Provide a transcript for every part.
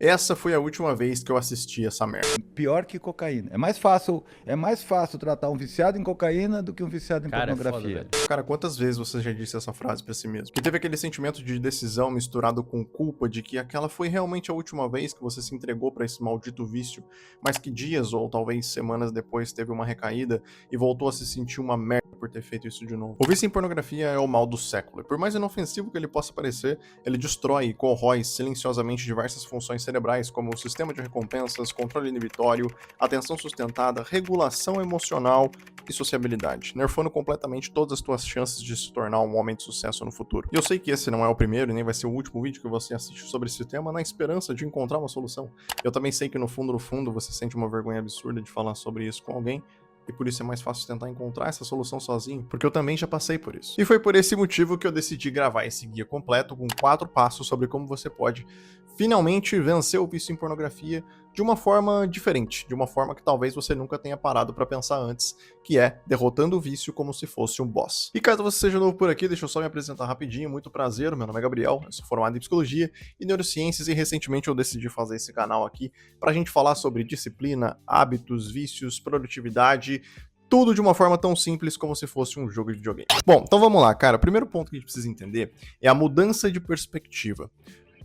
Essa foi a última vez que eu assisti essa merda. Pior que cocaína. É mais fácil tratar um viciado em cocaína do que um viciado em Cara, é foda, pornografia. velho. Cara, quantas vezes você já disse essa frase pra si mesmo? Que teve aquele sentimento de decisão misturado com culpa de que aquela foi realmente a última vez que você se entregou pra esse maldito vício, mas que dias ou talvez semanas depois teve uma recaída e voltou a se sentir uma merda por ter feito isso de novo. O vício em pornografia é o mal do século, e por mais inofensivo que ele possa parecer, ele destrói e corrói silenciosamente diversas funções cerebrais, como o sistema de recompensas, controle inibitório, atenção sustentada, regulação emocional e sociabilidade, nerfando completamente todas as tuas chances de se tornar um homem de sucesso no futuro. E eu sei que esse não é o primeiro e nem vai ser o último vídeo que você assiste sobre esse tema na esperança de encontrar uma solução. Eu também sei que no fundo você sente uma vergonha absurda de falar sobre isso com alguém, e por isso é mais fácil tentar encontrar essa solução sozinho, porque eu também já passei por isso. E foi por esse motivo que eu decidi gravar esse guia completo com 4 passos sobre como você pode finalmente vencer o vício em pornografia de uma forma diferente, de uma forma que talvez você nunca tenha parado pra pensar antes, que é derrotando o vício como se fosse um boss. E caso você seja novo por aqui, deixa eu só me apresentar rapidinho, muito prazer, meu nome é Gabriel, eu sou formado em Psicologia e Neurociências e recentemente eu decidi fazer esse canal aqui pra gente falar sobre disciplina, hábitos, vícios, produtividade, tudo de uma forma tão simples como se fosse um jogo de videogame. Bom, então vamos lá, cara. O primeiro ponto que a gente precisa entender é a mudança de perspectiva.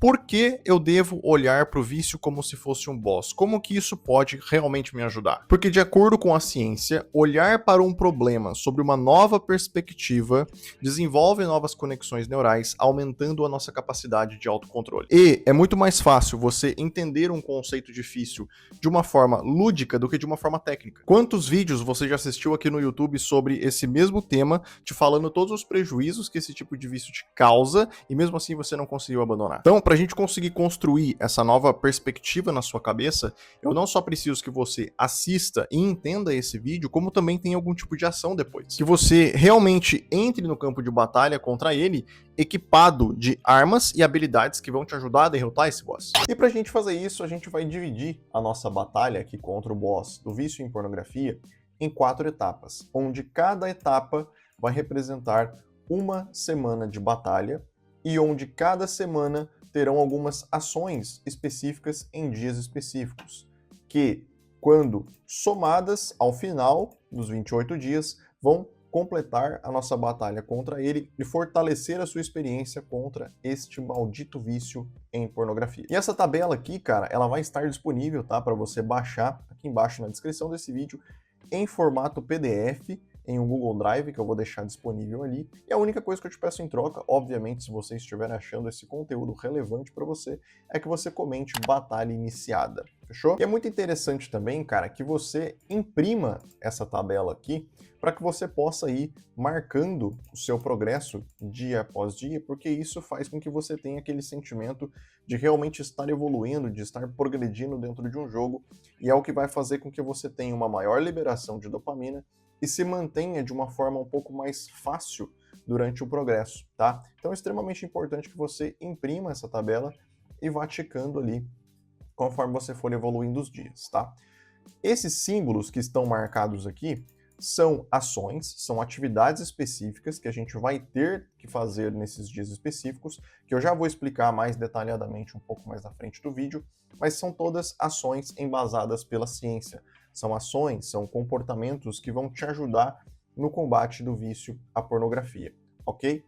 Por que eu devo olhar para o vício como se fosse um boss? Como que isso pode realmente me ajudar? Porque, de acordo com a ciência, olhar para um problema sobre uma nova perspectiva desenvolve novas conexões neurais, aumentando a nossa capacidade de autocontrole. E é muito mais fácil você entender um conceito difícil de uma forma lúdica do que de uma forma técnica. Quantos vídeos você já assistiu aqui no YouTube sobre esse mesmo tema, te falando todos os prejuízos que esse tipo de vício te causa, e mesmo assim você não conseguiu abandonar? Então, para a gente conseguir construir essa nova perspectiva na sua cabeça, eu não só preciso que você assista e entenda esse vídeo, como também tenha algum tipo de ação depois. Que você realmente entre no campo de batalha contra ele, equipado de armas e habilidades que vão te ajudar a derrotar esse boss. E pra gente fazer isso, a gente vai dividir a nossa batalha aqui contra o boss do vício em pornografia em 4 etapas, onde cada etapa vai representar uma semana de batalha e onde cada semana terão algumas ações específicas em dias específicos, que, quando somadas ao final dos 28 dias, vão completar a nossa batalha contra ele e fortalecer a sua experiência contra este maldito vício em pornografia. E essa tabela aqui, cara, ela vai estar disponível, tá, para você baixar aqui embaixo na descrição desse vídeo em formato PDF, em um Google Drive, que eu vou deixar disponível ali. E a única coisa que eu te peço em troca, obviamente, se você estiver achando esse conteúdo relevante para você, é que você comente batalha iniciada, fechou? E é muito interessante também, cara, que você imprima essa tabela aqui para que você possa ir marcando o seu progresso dia após dia, porque isso faz com que você tenha aquele sentimento de realmente estar evoluindo, de estar progredindo dentro de um jogo, e é o que vai fazer com que você tenha uma maior liberação de dopamina e se mantenha de uma forma um pouco mais fácil durante o progresso, tá? Então é extremamente importante que você imprima essa tabela e vá checando ali conforme você for evoluindo os dias, tá? Esses símbolos que estão marcados aqui são ações, são atividades específicas que a gente vai ter que fazer nesses dias específicos, que eu já vou explicar mais detalhadamente um pouco mais na frente do vídeo, mas são todas ações embasadas pela ciência. São ações, são comportamentos que vão te ajudar no combate do vício à pornografia, ok?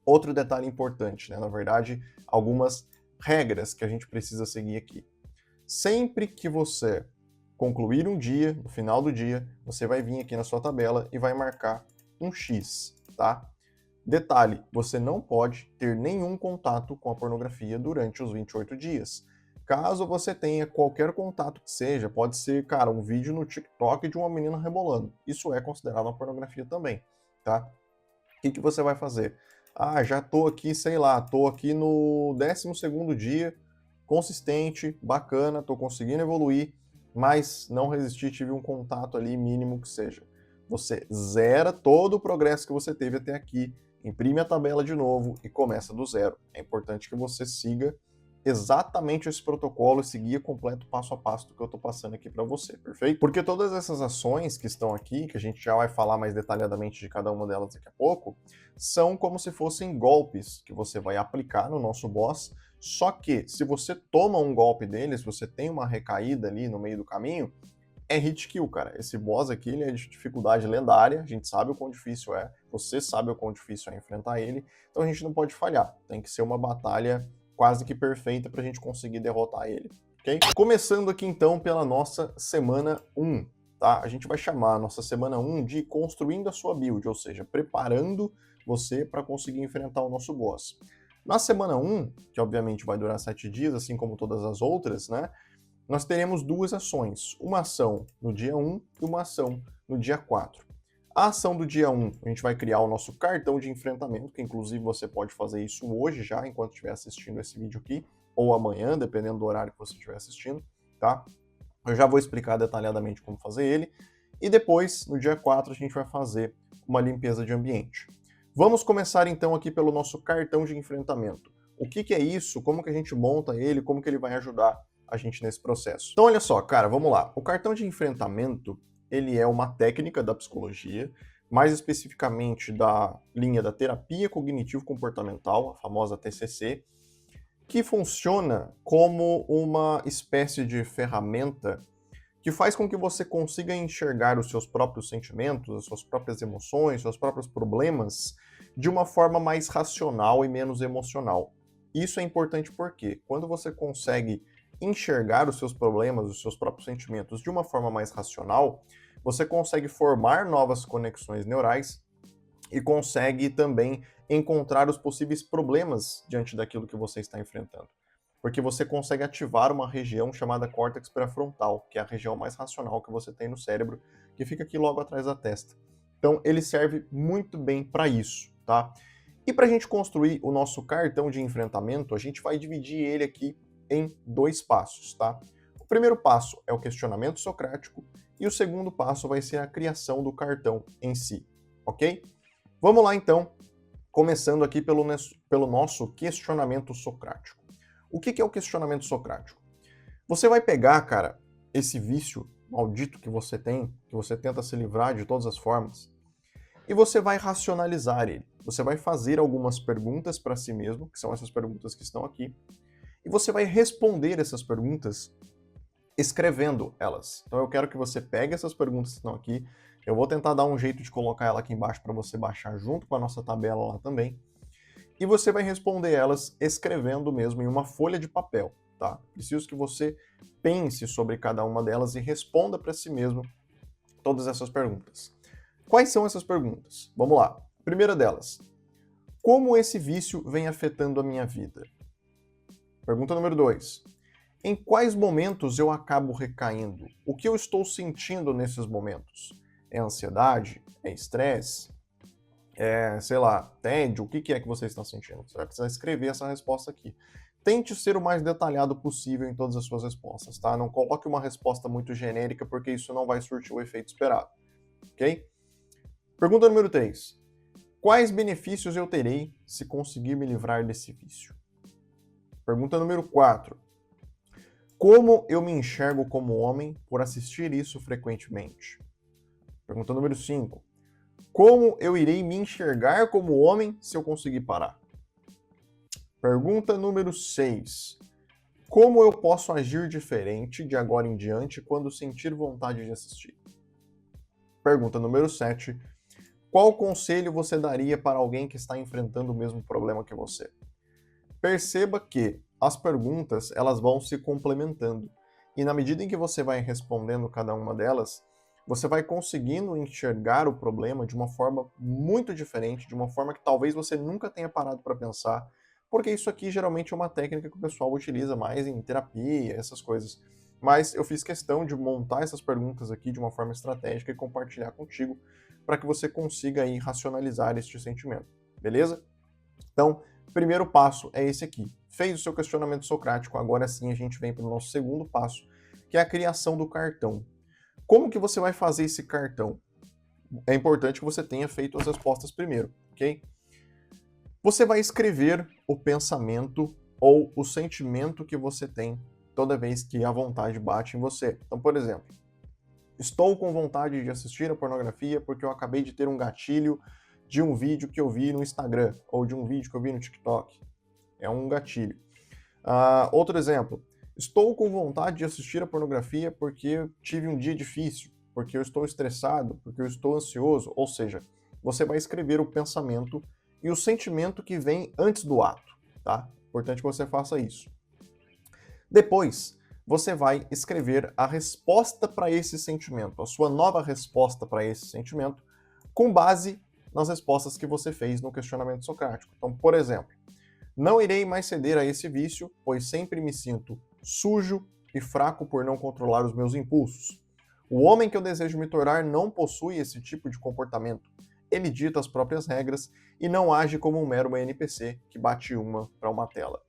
Outro detalhe importante, né? Na verdade, algumas regras que a gente precisa seguir aqui. Sempre que você concluir um dia, no final do dia, você vai vir aqui na sua tabela e vai marcar um X, tá? Detalhe, você não pode ter nenhum contato com a pornografia durante os 28 dias. Caso você tenha qualquer contato que seja, pode ser, cara, um vídeo no TikTok de uma menina rebolando. Isso é considerado uma pornografia também, tá? O que você vai fazer? Ah, já tô aqui, sei lá, tô aqui no 12º dia, consistente, bacana, tô conseguindo evoluir, mas não resisti, tive um contato ali mínimo que seja. Você zera todo o progresso que você teve até aqui, imprime a tabela de novo e começa do zero. É importante que você siga exatamente esse protocolo, esse guia completo passo a passo do que eu estou passando aqui para você, perfeito? Porque todas essas ações que estão aqui, que a gente já vai falar mais detalhadamente de cada uma delas daqui a pouco, são como se fossem golpes que você vai aplicar no nosso boss Só que, se você toma um golpe dele, se você tem uma recaída ali no meio do caminho, é hit kill, cara. Esse boss aqui, ele é de dificuldade lendária, a gente sabe o quão difícil é, você sabe o quão difícil é enfrentar ele, então a gente não pode falhar. Tem que ser uma batalha quase que perfeita pra gente conseguir derrotar ele, ok? Começando aqui então pela nossa semana 1, tá? A gente vai chamar a nossa semana 1 de construindo a sua build, ou seja, preparando você para conseguir enfrentar o nosso boss. Na semana 1, que obviamente vai durar 7 dias, assim como todas as outras, né? Nós teremos duas ações, uma ação no dia 1 e uma ação no dia 4. A ação do dia 1, a gente vai criar o nosso cartão de enfrentamento, que inclusive você pode fazer isso hoje já, enquanto estiver assistindo esse vídeo aqui, ou amanhã, dependendo do horário que você estiver assistindo, tá? Eu já vou explicar detalhadamente como fazer ele, e depois, no dia 4, a gente vai fazer uma limpeza de ambiente. Vamos começar então aqui pelo nosso cartão de enfrentamento. O que é isso? Como que a gente monta ele? Como que ele vai ajudar a gente nesse processo? Então olha só, cara, vamos lá. O cartão de enfrentamento, ele é uma técnica da psicologia, mais especificamente da linha da terapia cognitivo-comportamental, a famosa TCC, que funciona como uma espécie de ferramenta que faz com que você consiga enxergar os seus próprios sentimentos, as suas próprias emoções, seus próprios problemas de uma forma mais racional e menos emocional. Isso é importante porque quando você consegue enxergar os seus problemas, os seus próprios sentimentos de uma forma mais racional, você consegue formar novas conexões neurais e consegue também encontrar os possíveis problemas diante daquilo que você está enfrentando. Porque você consegue ativar uma região chamada córtex pré-frontal, que é a região mais racional que você tem no cérebro, que fica aqui logo atrás da testa. Então, ele serve muito bem para isso, tá? E para a gente construir o nosso cartão de enfrentamento, a gente vai dividir ele aqui em 2 passos, tá? O primeiro passo é o questionamento socrático e o segundo passo vai ser a criação do cartão em si, ok? Vamos lá então, começando aqui pelo nosso questionamento socrático. O que é o questionamento socrático? Você vai pegar, cara, esse vício maldito que você tem, que você tenta se livrar de todas as formas, e você vai racionalizar ele. Você vai fazer algumas perguntas para si mesmo, que são essas perguntas que estão aqui, e você vai responder essas perguntas escrevendo elas. Então eu quero que você pegue essas perguntas que estão aqui, eu vou tentar dar um jeito de colocar ela aqui embaixo para você baixar junto com a nossa tabela lá também, e você vai responder elas escrevendo mesmo em uma folha de papel, tá? Preciso que você pense sobre cada uma delas e responda para si mesmo todas essas perguntas. Quais são essas perguntas? Vamos lá. Primeira delas, como esse vício vem afetando a minha vida? Pergunta número 2. Em quais momentos eu acabo recaindo? O que eu estou sentindo nesses momentos? É ansiedade? É estresse? É, sei lá, tédio? O que é que você está sentindo? Você vai precisar escrever essa resposta aqui. Tente ser o mais detalhado possível em todas as suas respostas, tá? Não coloque uma resposta muito genérica, porque isso não vai surtir o efeito esperado, ok? Pergunta número 3. Quais benefícios eu terei se conseguir me livrar desse vício? Pergunta número 4. Como eu me enxergo como homem por assistir isso frequentemente? Pergunta número 5. Como eu irei me enxergar como homem se eu conseguir parar? Pergunta número 6. Como eu posso agir diferente de agora em diante quando sentir vontade de assistir? Pergunta número 7. Qual conselho você daria para alguém que está enfrentando o mesmo problema que você? Perceba que as perguntas, elas vão se complementando. E na medida em que você vai respondendo cada uma delas, você vai conseguindo enxergar o problema de uma forma muito diferente, de uma forma que talvez você nunca tenha parado para pensar, porque isso aqui geralmente é uma técnica que o pessoal utiliza mais em terapia, essas coisas. Mas eu fiz questão de montar essas perguntas aqui de uma forma estratégica e compartilhar contigo para que você consiga aí racionalizar este sentimento, beleza? Então, primeiro passo é esse aqui. Fez o seu questionamento socrático, agora sim a gente vem para o nosso segundo passo, que é a criação do cartão. Como que você vai fazer esse cartão? É importante que você tenha feito as respostas primeiro, ok? Você vai escrever o pensamento ou o sentimento que você tem toda vez que a vontade bate em você. Então, por exemplo, estou com vontade de assistir a pornografia porque eu acabei de ter um gatilho de um vídeo que eu vi no Instagram ou de um vídeo que eu vi no TikTok. É um gatilho. Outro exemplo, estou com vontade de assistir a pornografia porque eu tive um dia difícil, porque eu estou estressado, porque eu estou ansioso, ou seja, você vai escrever o pensamento e o sentimento que vem antes do ato, tá? Importante que você faça isso. Depois, você vai escrever a resposta para esse sentimento, a sua nova resposta para esse sentimento, com base nas respostas que você fez no questionamento socrático. Então, por exemplo, não irei mais ceder a esse vício, pois sempre me sinto sujo e fraco por não controlar os meus impulsos. O homem que eu desejo me tornar não possui esse tipo de comportamento. Ele dita as próprias regras e não age como um mero NPC que bate uma para uma tela.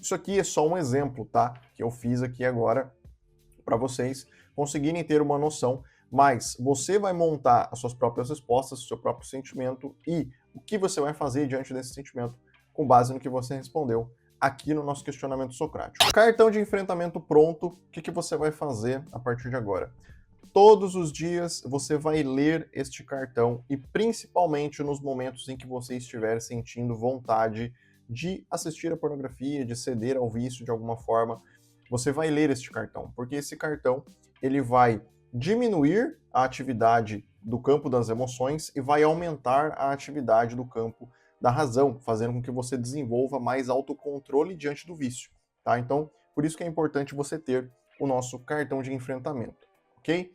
Isso aqui é só um exemplo, tá? Que eu fiz aqui agora para vocês conseguirem ter uma noção, mas você vai montar as suas próprias respostas, o seu próprio sentimento e o que você vai fazer diante desse sentimento com base no que você respondeu aqui no nosso questionamento socrático. Cartão de enfrentamento pronto, o que você vai fazer a partir de agora? Todos os dias você vai ler este cartão e principalmente nos momentos em que você estiver sentindo vontade de assistir a pornografia, de ceder ao vício de alguma forma, você vai ler este cartão, porque esse cartão ele vai diminuir a atividade do campo das emoções e vai aumentar a atividade do campo da razão, fazendo com que você desenvolva mais autocontrole diante do vício, tá? Então, por isso que é importante você ter o nosso cartão de enfrentamento, ok?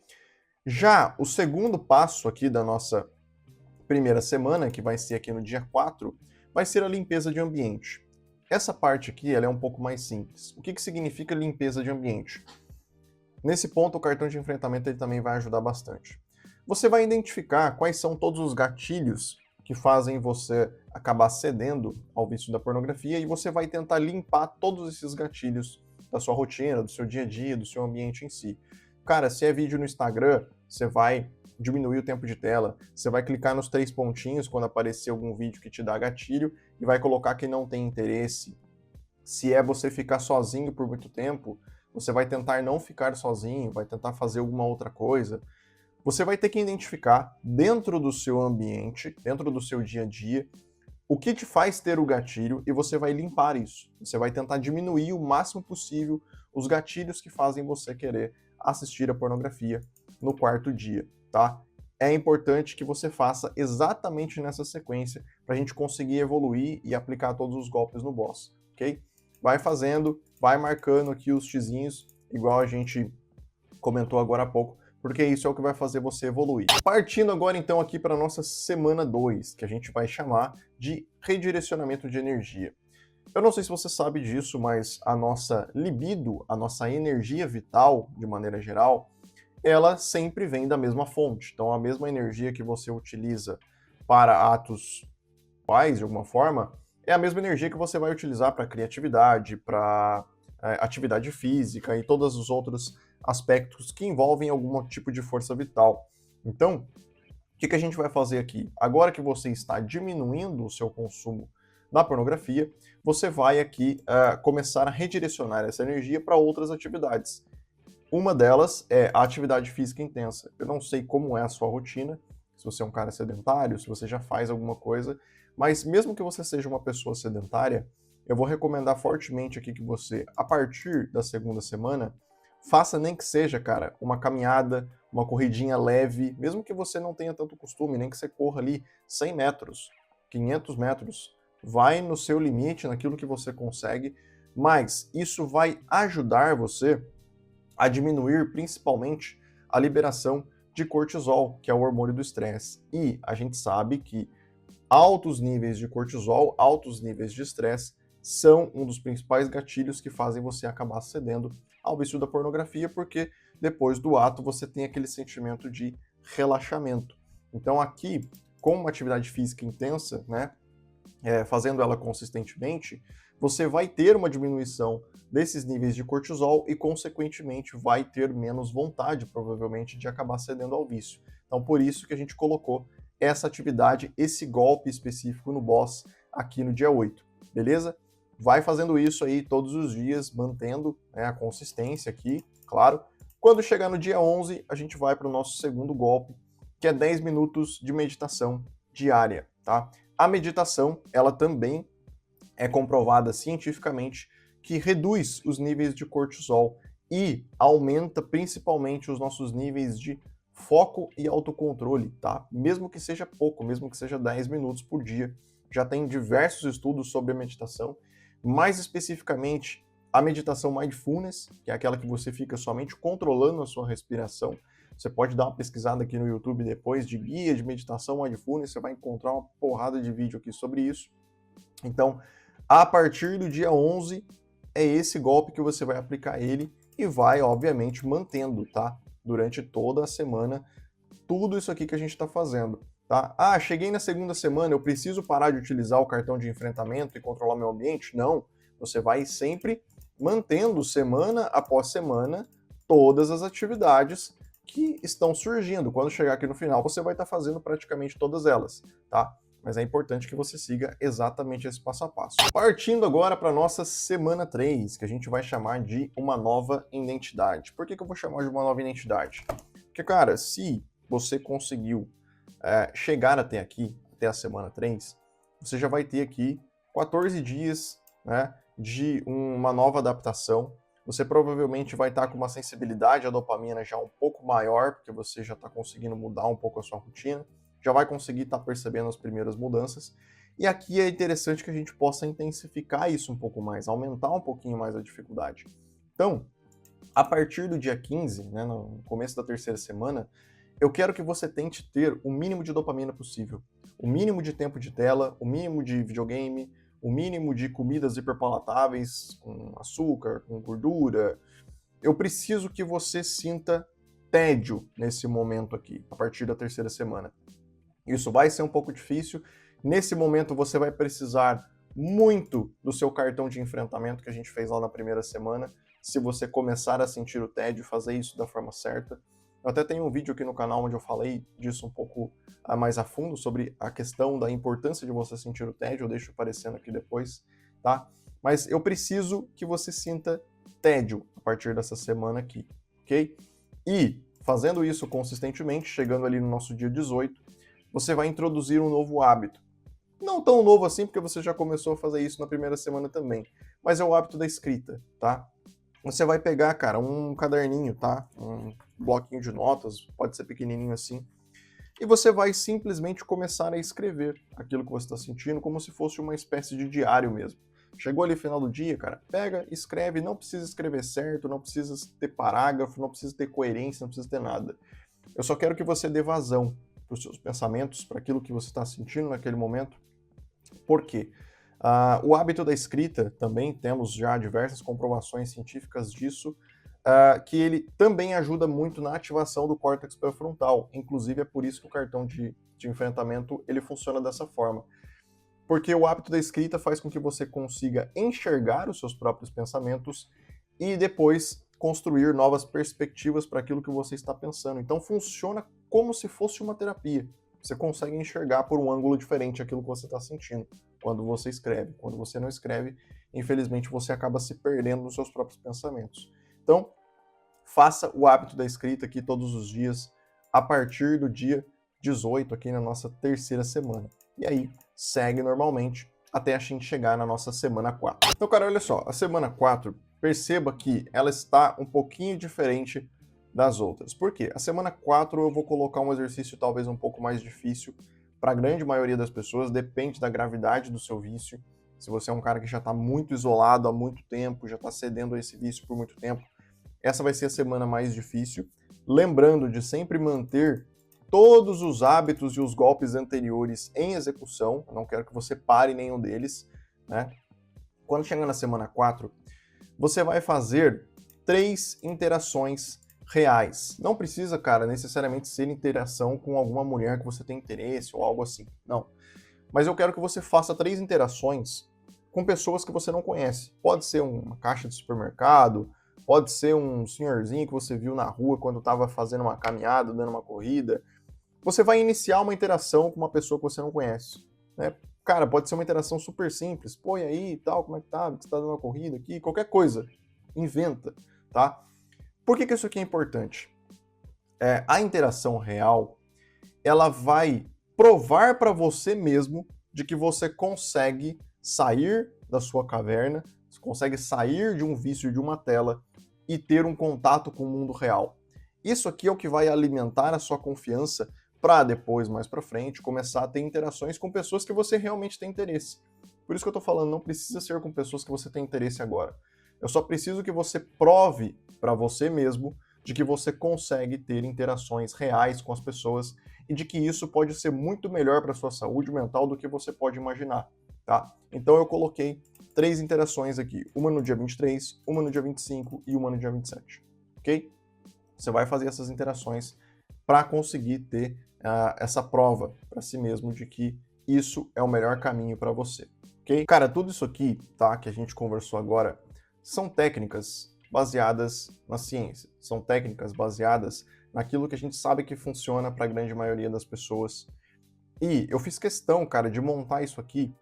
Já o segundo passo aqui da nossa primeira semana, que vai ser aqui no dia 4, vai ser a limpeza de ambiente. Essa parte aqui ela é um pouco mais simples. O que significa limpeza de ambiente? Nesse ponto, o cartão de enfrentamento ele também vai ajudar bastante. Você vai identificar quais são todos os gatilhos que fazem você acabar cedendo ao vício da pornografia e você vai tentar limpar todos esses gatilhos da sua rotina, do seu dia a dia, do seu ambiente em si. Cara, se é vídeo no Instagram, você vai diminuir o tempo de tela, você vai clicar nos 3 pontinhos quando aparecer algum vídeo que te dá gatilho e vai colocar que não tem interesse. Se é você ficar sozinho por muito tempo, você vai tentar não ficar sozinho, vai tentar fazer alguma outra coisa. Você vai ter que identificar dentro do seu ambiente, dentro do seu dia a dia, o que te faz ter o gatilho e você vai limpar isso. Você vai tentar diminuir o máximo possível os gatilhos que fazem você querer assistir a pornografia no quarto dia, tá? É importante que você faça exatamente nessa sequência para a gente conseguir evoluir e aplicar todos os golpes no boss, ok? Vai fazendo, vai marcando aqui os xizinhos, igual a gente comentou agora há pouco, porque isso é o que vai fazer você evoluir. Partindo agora então aqui para a nossa semana 2, que a gente vai chamar de redirecionamento de energia. Eu não sei se você sabe disso, mas a nossa libido, a nossa energia vital, de maneira geral, ela sempre vem da mesma fonte. Então a mesma energia que você utiliza para atos sexuais, de alguma forma, é a mesma energia que você vai utilizar para criatividade, para atividade física e todos os outros aspectos que envolvem algum tipo de força vital. Então, o que a gente vai fazer aqui? Agora que você está diminuindo o seu consumo da pornografia, você vai aqui começar a redirecionar essa energia para outras atividades. Uma delas é a atividade física intensa. Eu não sei como é a sua rotina, se você é um cara sedentário, se você já faz alguma coisa, mas mesmo que você seja uma pessoa sedentária, eu vou recomendar fortemente aqui que você, a partir da segunda semana, faça nem que seja, cara, uma caminhada, uma corridinha leve, mesmo que você não tenha tanto costume, nem que você corra ali 100 metros, 500 metros, vai no seu limite, naquilo que você consegue, mas isso vai ajudar você a diminuir principalmente a liberação de cortisol, que é o hormônio do estresse. E a gente sabe que altos níveis de cortisol, altos níveis de estresse, são um dos principais gatilhos que fazem você acabar cedendo ao vício da pornografia, porque depois do ato você tem aquele sentimento de relaxamento. Então aqui, com uma atividade física intensa, né, fazendo ela consistentemente, você vai ter uma diminuição desses níveis de cortisol e, consequentemente, vai ter menos vontade, provavelmente, de acabar cedendo ao vício. Então, por isso que a gente colocou essa atividade, esse golpe específico no boss aqui no dia 8, beleza? Vai fazendo isso aí todos os dias, mantendo a consistência aqui, claro. Quando chegar no dia 11, a gente vai para o nosso segundo golpe, que é 10 minutos de meditação diária, tá? A meditação, ela também é comprovada cientificamente que reduz os níveis de cortisol e aumenta principalmente os nossos níveis de foco e autocontrole, tá? Mesmo que seja pouco, mesmo que seja 10 minutos por dia. Já tem diversos estudos sobre a meditação, mais especificamente a meditação mindfulness, que é aquela que você fica somente controlando a sua respiração. Você pode dar uma pesquisada aqui no YouTube depois de guia de meditação mindfulness, você vai encontrar uma porrada de vídeo aqui sobre isso. Então, a partir do dia 11, é esse golpe que você vai aplicar ele e vai, obviamente, mantendo, tá? Durante toda a semana, tudo isso aqui que a gente está fazendo, tá? Ah, cheguei na segunda semana, eu preciso parar de utilizar o cartão de enfrentamento e controlar meu ambiente? Não, você vai sempre mantendo semana após semana todas as atividades que estão surgindo. Quando chegar aqui no final, você vai estar fazendo praticamente todas elas, tá? Mas é importante que você siga exatamente esse passo a passo. Partindo agora para a nossa semana 3, que a gente vai chamar de uma nova identidade. Por que eu vou chamar de uma nova identidade? Porque, cara, se você conseguiu chegar até aqui, até a semana 3, você já vai ter aqui 14 dias, né, de uma nova adaptação. Você provavelmente vai estar com uma sensibilidade à dopamina já um pouco maior, porque você já está conseguindo mudar um pouco a sua rotina, já vai conseguir estar percebendo as primeiras mudanças. E aqui é interessante que a gente possa intensificar isso um pouco mais, aumentar um pouquinho mais a dificuldade. Então, a partir do dia 15, né, no começo da terceira semana, eu quero que você tente ter o mínimo de dopamina possível. O mínimo de tempo de tela, o mínimo de videogame, o mínimo de comidas hiperpalatáveis, com açúcar, com gordura. Eu preciso que você sinta tédio nesse momento aqui, a partir da terceira semana. Isso vai ser um pouco difícil. Nesse momento você vai precisar muito do seu cartão de enfrentamento que a gente fez lá na primeira semana. Se você começar a sentir o tédio, fazer isso da forma certa. Eu até tenho um vídeo aqui no canal onde eu falei disso um pouco mais a fundo, sobre a questão da importância de você sentir o tédio, eu deixo aparecendo aqui depois, tá? Mas eu preciso que você sinta tédio a partir dessa semana aqui, ok? E, fazendo isso consistentemente, chegando ali no nosso dia 18, você vai introduzir um novo hábito. Não tão novo assim, porque você já começou a fazer isso na primeira semana também, mas é o hábito da escrita, tá? Você vai pegar, cara, um caderninho, tá? Um bloquinho de notas, pode ser pequenininho assim, e você vai simplesmente começar a escrever aquilo que você está sentindo, como se fosse uma espécie de diário mesmo. Chegou ali no final do dia, cara, pega, escreve, não precisa escrever certo, não precisa ter parágrafo, não precisa ter coerência, não precisa ter nada. Eu só quero que você dê vazão para os seus pensamentos, para aquilo que você está sentindo naquele momento. Por quê? O hábito da escrita, também temos já diversas comprovações científicas disso, que ele também ajuda muito na ativação do córtex pré-frontal. Inclusive é por isso que o cartão de enfrentamento ele funciona dessa forma. Porque o hábito da escrita faz com que você consiga enxergar os seus próprios pensamentos e depois construir novas perspectivas para aquilo que você está pensando. Então funciona como se fosse uma terapia. Você consegue enxergar por um ângulo diferente aquilo que você está sentindo quando você escreve. Quando você não escreve, infelizmente você acaba se perdendo nos seus próprios pensamentos. Então, faça o hábito da escrita aqui todos os dias, a partir do dia 18, aqui na nossa terceira semana. E aí, segue normalmente até a gente chegar na nossa semana 4. Então, cara, olha só, a semana 4, perceba que ela está um pouquinho diferente das outras. Por quê? A semana 4 eu vou colocar um exercício talvez um pouco mais difícil para a grande maioria das pessoas, depende da gravidade do seu vício. Se você é um cara que já está muito isolado há muito tempo, já está cedendo a esse vício por muito tempo, essa vai ser a semana mais difícil. Lembrando de sempre manter todos os hábitos e os golpes anteriores em execução, eu não quero que você pare nenhum deles, né? Quando chegar na semana 4, você vai fazer 3 interações reais. Não precisa, cara, necessariamente ser interação com alguma mulher que você tem interesse ou algo assim, não. Mas eu quero que você faça 3 interações com pessoas que você não conhece. Pode ser uma caixa de supermercado, pode ser um senhorzinho que você viu na rua quando estava fazendo uma caminhada, dando uma corrida. Você vai iniciar uma interação com uma pessoa que você não conhece, né? Cara, pode ser uma interação super simples. Pô, e aí, tal, como é que tá? Você tá dando uma corrida aqui? Qualquer coisa. Inventa, tá? Por que isso aqui é importante? A interação real, ela vai provar para você mesmo de que você consegue sair da sua caverna, consegue sair de um vício de uma tela e ter um contato com o mundo real. Isso aqui é o que vai alimentar a sua confiança para depois, mais para frente, começar a ter interações com pessoas que você realmente tem interesse. Por isso que eu tô falando, não precisa ser com pessoas que você tem interesse agora. Eu só preciso que você prove para você mesmo de que você consegue ter interações reais com as pessoas e de que isso pode ser muito melhor para sua saúde mental do que você pode imaginar, tá? Então eu coloquei 3 interações aqui, uma no dia 23, uma no dia 25 e uma no dia 27, ok? Você vai fazer essas interações para conseguir ter essa prova para si mesmo de que isso é o melhor caminho para você, ok? Cara, tudo isso aqui, tá, que a gente conversou agora, são técnicas baseadas na ciência, são técnicas baseadas naquilo que a gente sabe que funciona para a grande maioria das pessoas. E eu fiz questão, cara, de montar isso aqui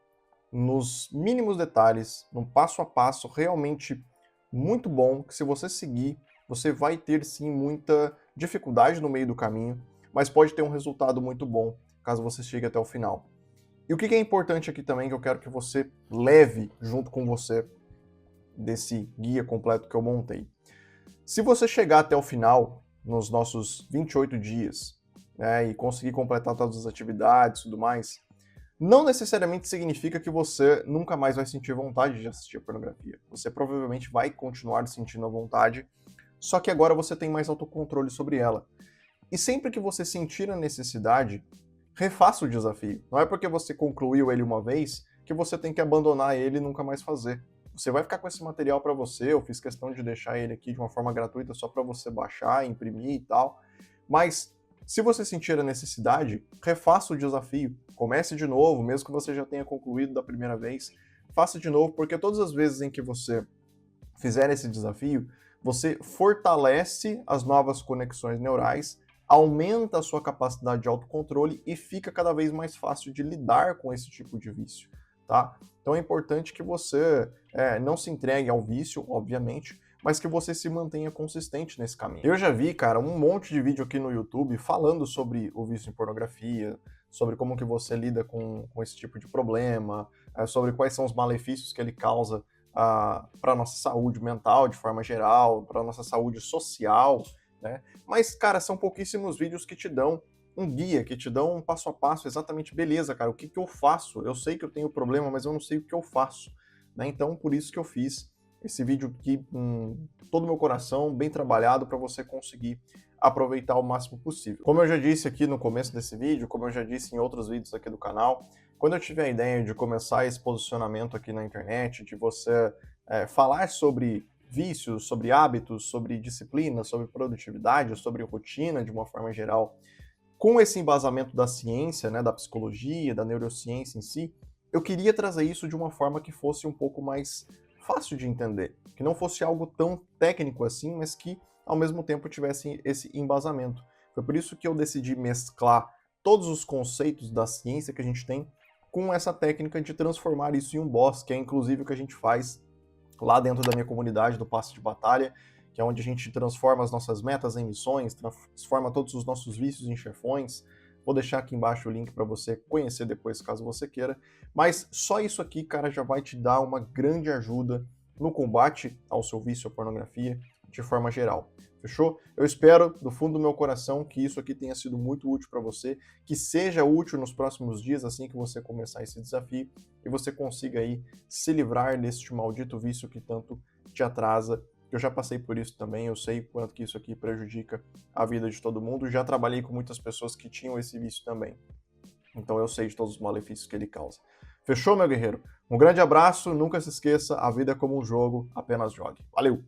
nos mínimos detalhes, num passo a passo realmente muito bom, que se você seguir, você vai ter sim muita dificuldade no meio do caminho, mas pode ter um resultado muito bom, caso você chegue até o final. E o que é importante aqui também, que eu quero que você leve junto com você desse guia completo que eu montei. Se você chegar até o final, nos nossos 28 dias, né, e conseguir completar todas as atividades e tudo mais, não necessariamente significa que você nunca mais vai sentir vontade de assistir a pornografia. Você provavelmente vai continuar sentindo a vontade, só que agora você tem mais autocontrole sobre ela. E sempre que você sentir a necessidade, refaça o desafio. Não é porque você concluiu ele uma vez que você tem que abandonar ele e nunca mais fazer. Você vai ficar com esse material para você, eu fiz questão de deixar ele aqui de uma forma gratuita só para você baixar, imprimir e tal, mas se você sentir a necessidade, refaça o desafio, comece de novo, mesmo que você já tenha concluído da primeira vez, faça de novo, porque todas as vezes em que você fizer esse desafio, você fortalece as novas conexões neurais, aumenta a sua capacidade de autocontrole e fica cada vez mais fácil de lidar com esse tipo de vício, tá? Então é importante que você não se entregue ao vício, obviamente, mas que você se mantenha consistente nesse caminho. Eu já vi, cara, um monte de vídeo aqui no YouTube falando sobre o vício em pornografia, sobre como que você lida com esse tipo de problema, sobre quais são os malefícios que ele causa para a nossa saúde mental de forma geral, para a nossa saúde social, né? Mas, cara, são pouquíssimos vídeos que te dão um guia, que te dão um passo a passo, exatamente, beleza, cara, o que que eu faço? Eu sei que eu tenho problema, mas eu não sei o que eu faço, né? Então, por isso que eu fiz esse vídeo aqui com todo o meu coração, bem trabalhado, para você conseguir aproveitar o máximo possível. Como eu já disse aqui no começo desse vídeo, como eu já disse em outros vídeos aqui do canal, quando eu tive a ideia de começar esse posicionamento aqui na internet, de você falar sobre vícios, sobre hábitos, sobre disciplina, sobre produtividade, sobre rotina de uma forma geral, com esse embasamento da ciência, né, da psicologia, da neurociência em si, eu queria trazer isso de uma forma que fosse um pouco mais fácil de entender, que não fosse algo tão técnico assim, mas que ao mesmo tempo tivesse esse embasamento. Foi por isso que eu decidi mesclar todos os conceitos da ciência que a gente tem com essa técnica de transformar isso em um boss, que é inclusive o que a gente faz lá dentro da minha comunidade do Passe de Batalha, que é onde a gente transforma as nossas metas em missões, transforma todos os nossos vícios em chefões. Vou deixar aqui embaixo o link para você conhecer depois, caso você queira. Mas só isso aqui, cara, já vai te dar uma grande ajuda no combate ao seu vício à pornografia de forma geral. Fechou? Eu espero, do fundo do meu coração, que isso aqui tenha sido muito útil para você, que seja útil nos próximos dias, assim que você começar esse desafio, e você consiga aí se livrar deste maldito vício que tanto te atrasa. Eu já passei por isso também, eu sei quanto que isso aqui prejudica a vida de todo mundo, já trabalhei com muitas pessoas que tinham esse vício também. Então eu sei de todos os malefícios que ele causa. Fechou, meu guerreiro? Um grande abraço, nunca se esqueça, a vida é como um jogo, apenas jogue. Valeu!